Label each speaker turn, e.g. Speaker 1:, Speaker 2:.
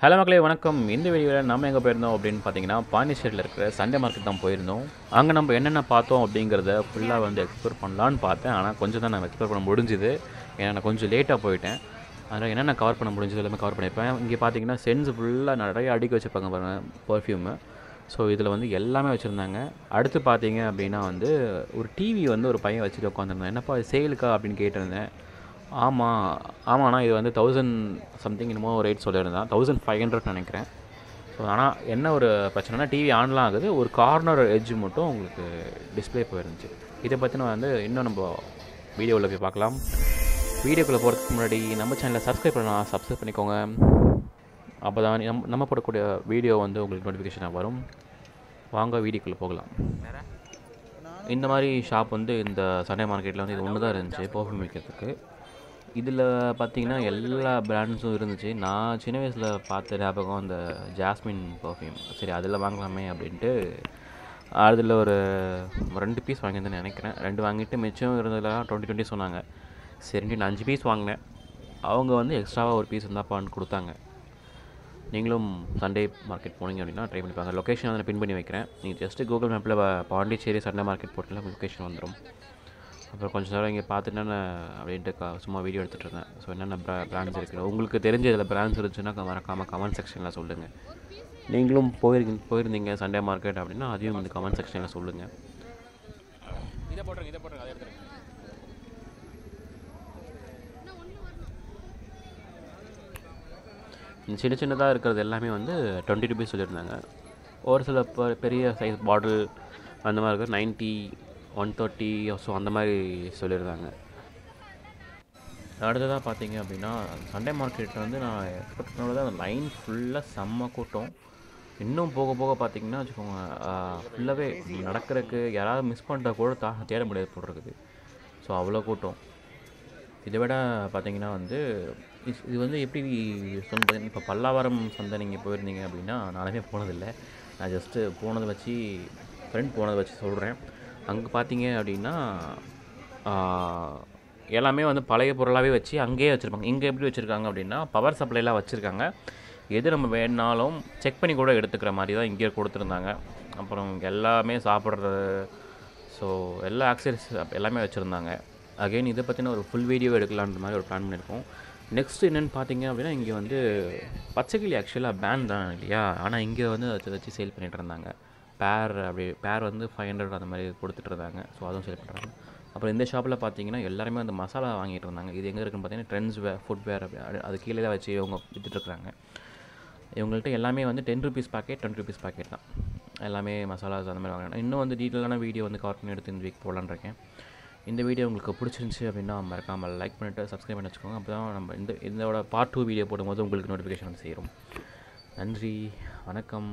Speaker 1: Hello மக்களே வணக்கம். இந்த வீடியோவில் நம்ம எங்கே போயிருந்தோம் அப்படின்னு பார்த்தீங்கன்னா, பாண்டிச்சேரியில் இருக்கிற சண்டே மார்க்கெட் தான் போயிருந்தோம். அங்கே நம்ம என்னென்ன பார்த்தோம் அப்படிங்கிறத ஃபுல்லாக எக்ஸ்ப்ளோர் பண்ணலான்னு பார்த்தேன். ஆனால் கொஞ்சம் தான் நான் எக்ஸ்ப்ளோர் பண்ண முடிஞ்சுது. ஏன்னா நான் கொஞ்சம் லேட்டாக போயிட்டேன். அதனால் என்னென்ன கவர் பண்ண முடிஞ்சது எல்லாமே கவர் பண்ணியிருப்பேன். இங்கே பார்த்தீங்கன்னா சென்ஸ் ஃபுல்லாக நிறைய அடுக்கி வச்சுருப்பாங்க பாருங்கள், பர்ஃப்யூமு. ஸோ இதில் எல்லாமே வச்சுருந்தாங்க. அடுத்து பார்த்தீங்க அப்படின்னா ஒரு டிவி ஒரு பையன் வச்சுட்டு உட்காந்துருந்தேன். என்னப்பா சேலுக்கா அப்படின்னு கேட்டிருந்தேன். ஆமாண்ணா இது 1000 சம்திங் என்னமோ ரேட் சொல்லியிருந்தான். 1500 நினைக்கிறேன். ஸோ ஆனால் என்ன ஒரு பிரச்சனைனா, டிவி ஆன்லாம் ஆகுது, ஒரு கார்னர் எட்ஜ் மட்டும் உங்களுக்கு டிஸ்பிளே போயிருந்துச்சு. இதை பற்றி இன்னும் நம்ம வீடியோவில் போய் பார்க்கலாம். வீடியோக்குள்ளே போகிறதுக்கு முன்னாடி நம்ம சேனலை சப்ஸ்கிரைப் பண்ணலாம், சப்ஸ்கிரைப் பண்ணிக்கோங்க. அப்போ தான் நம்ம போடக்கூடிய வீடியோ உங்களுக்கு நோட்டிஃபிகேஷனாக வரும். வாங்க வீடியோக்குள்ளே போகலாம். இந்த மாதிரி ஷாப் இந்த சண்டே மார்க்கெட்டில் இது ஒன்று தான் இருந்துச்சு, பர்ஃப்யூம் விற்கிறதுக்கு. இதில் பார்த்தீங்கன்னா எல்லா பிராண்ட்ஸும் இருந்துச்சு. நான் சின்ன வயசில் பார்த்த ஞாபகம் அந்த ஜாஸ்மின் பர்ஃப்யூம். சரி அதில் வாங்கலாமே அப்படின்ட்டு அதில் ஒரு 2 பீஸ் வாங்கியிருந்தேன்னு நினைக்கிறேன். 2 வாங்கிட்டு மிச்சம் இருந்ததெல்லாம் 20 சொன்னாங்க. சரின்ட்டு நான் 5 பீஸ் வாங்கினேன். அவங்க எக்ஸ்ட்ராவாக ஒரு பீஸ் இருந்தாப்பான்னு கொடுத்தாங்க. நீங்களும் சண்டே மார்க்கெட் போனீங்க அப்படின்னா ட்ரை பண்ணி பாருங்க. லொக்கேஷன் நான் பின் பண்ணி வைக்கிறேன். நீங்கள் ஜஸ்ட்டு கூகுள் மேப்பில் பாண்டிச்சேரி சண்டே மார்க்கெட் போட்டிங்கன்னா லொக்கேஷன் வந்துடும். அப்புறம் கொஞ்சம் நேரம் இங்கே பார்த்துட்டு அப்படின்ட்டு சும்மா வீடியோ எடுத்துகிட்டு இருந்தேன். ஸோ என்னென்ன பிராண்ட்ஸ் இருக்குது, உங்களுக்கு தெரிஞ்ச இதில் பிராண்ட்ஸ் இருந்துச்சுன்னா மறக்காமல் கமெண்ட் செக்ஷனில் சொல்லுங்கள். நீங்களும் போயிருந்தீங்க சண்டே மார்க்கெட் அப்படின்னா அதையும் கமெண்ட் செக்ஷனில் சொல்லுங்கள். இதை போட்டுருங்க அதை எடுத்துருங்க. சின்ன சின்னதாக இருக்கிறது எல்லாமே 20 ருபீஸ் சொல்லியிருந்தாங்க. ஒரு சில பெரிய சைஸ் பாட்டில் அந்த மாதிரி இருக்குது 90, 130 ஸோ அந்த மாதிரி சொல்லியிருந்தாங்க. அடுத்ததாக பார்த்தீங்க அப்படின்னா, சண்டே மார்க்கெட்டில் நான் எக்ஸ்பெக்ட் பண்ணது அந்த லைன் ஃபுல்லாக செம்ம கூட்டம். இன்னும் போக போக பார்த்தீங்கன்னா வச்சுக்கோங்க, ஃபுல்லாகவே நடக்கிறதுக்கு யாராவது மிஸ் பண்ணிட்டா கூட தேட முடியாது போடுறது. ஸோ அவ்வளோ கூட்டம். இதை விட பார்த்தீங்கன்னா இது எப்படி சொன்ன, இப்போ பல்லாவரம் சந்தை நீங்கள் போயிருந்தீங்க அப்படின்னா, நானுமே போனதில்லை. நான் ஜஸ்ட்டு போனதை வச்சு ஃப்ரெண்ட் போனதை வச்சு சொல்கிறேன். அங்கே பார்த்தீங்க அப்படின்னா எல்லாமே பழைய பொருளாகவே வச்சு அங்கேயே வச்சுருப்பாங்க. இங்கே எப்படி வச்சுருக்காங்க அப்படின்னா, பவர் சப்ளைலாம் வச்சுருக்காங்க. எது நம்ம வேணாலும் செக் பண்ணி கூட எடுத்துக்கிற மாதிரி தான் இங்கே கொடுத்துருந்தாங்க. அப்புறம் எல்லாமே சாப்பிட்றது, ஸோ எல்லா ஆக்சரிஸ் எல்லாமே வச்சுருந்தாங்க. அகெயின் இதை பற்றின ஒரு ஃபுல் வீடியோ எடுக்கலான்ற மாதிரி ஒரு பிளான் பண்ணியிருக்கோம். நெக்ஸ்ட் என்னென்னு பார்த்தீங்க அப்படின்னா, இங்கே பச்சைக்கிளி ஆக்சுவலாக பேன் தான் இல்லையா, ஆனால் இங்கே அதை வச்சு சேல் பண்ணிகிட்டு இருந்தாங்க. பேர் 500 அந்த மாதிரி கொடுத்துட்ருந்தாங்க. ஸோ அதுவும் சேல் பண்ணுறாங்க. அப்புறம் இந்த ஷாப்பில் பார்த்தீங்கன்னா எல்லாருமே மசாலா வாங்கிட்டு இருந்தாங்க. இது எங்கே இருக்குன்னு பார்த்தீங்கன்னா ட்ரெண்ட்ஸ் ஃபுட்வேர் அது கீழே தான் வச்சு இவங்க விற்றுட்ருக்குறாங்க. இவங்கள்ட்ட எல்லாமே 10 ருபீஸ் பாக்கெட், 20 ருபீஸ் பாக்கெட் தான் எல்லாமே மசாலாஸ் அந்த மாதிரி வாங்கினா. இன்னும் டீட்டெயிலான வீடியோ கவர் பண்ணி எடுத்து இந்த வீக் போடலான்னு இருக்கேன். இந்த வீடியோ உங்களுக்கு பிடிச்சிருந்துச்சி அப்படின்னா மறக்காமல் லைக் பண்ணிவிட்டு சப்ஸ்கிரைப் பண்ணி வச்சுக்கோங்க. அப்போ தான் நம்ம இதோட பார்ட் 2 வீடியோ போடும்போது உங்களுக்கு நோட்டிஃபிகேஷன் சேரும். நன்றி, வணக்கம்.